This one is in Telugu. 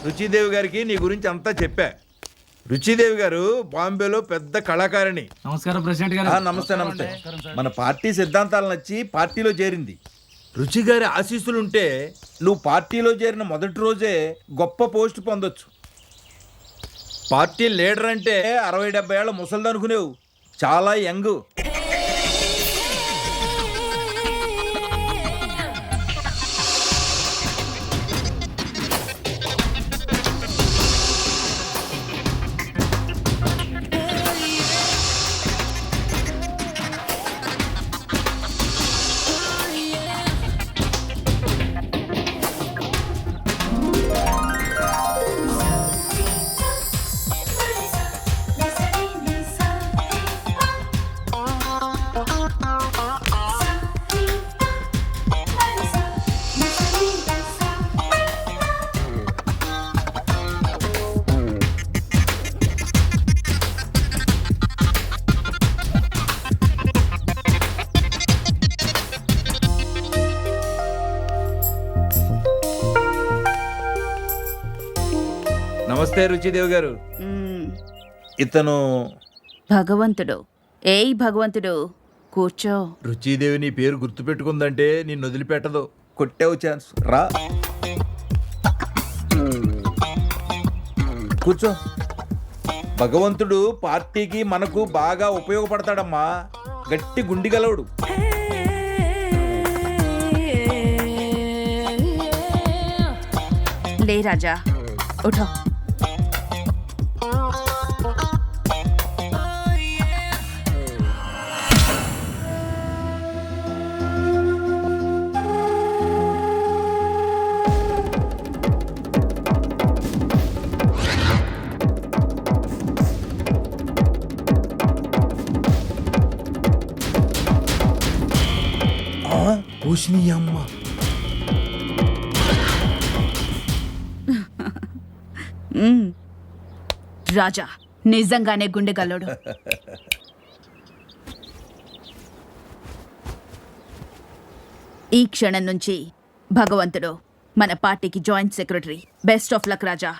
రుచిదేవి గారికి నీ గురించి అంతా చెప్పా. రుచిదేవి గారు బాంబేలో పెద్ద కళాకారిణి. నమస్కారం ప్రెసిడెంట్ గారు. నమస్తే నమస్తే. మన పార్టీ సిద్ధాంతాలు నచ్చి పార్టీలో చేరింది. రుచి గారి ఆశీస్సులుంటే నువ్వు పార్టీలో చేరిన మొదటి రోజే గొప్ప పోస్ట్ పొందొచ్చు. పార్టీ లీడర్ అంటే 60-70 ఏళ్ల ముసలిది అనుకునేవు, చాలా యంగ్. నమస్తే రుచిదేవి గారు. ఇతను భగవంతుడు. ఏయ్ భగవంతుడు, కూర్చో. రుచిదేవి నీ పేరు గుర్తుపెట్టుకుందంటే నిన్ను వదిలిపెట్టదు. కొట్టావు ఛాన్స్, రా కూర్చో. భగవంతుడు పార్టీకి మనకు బాగా ఉపయోగపడతాడమ్మా. గట్టి గుండిగలవుడు. లే రాజా, ఉఠో. పూషిని అమ్మ. రాజా నిజంగానే గుండెగల్లోడు. ఈ క్షణం నుంచి భగవంతుడు మన పార్టీకి joint secretary. Best of luck Raja.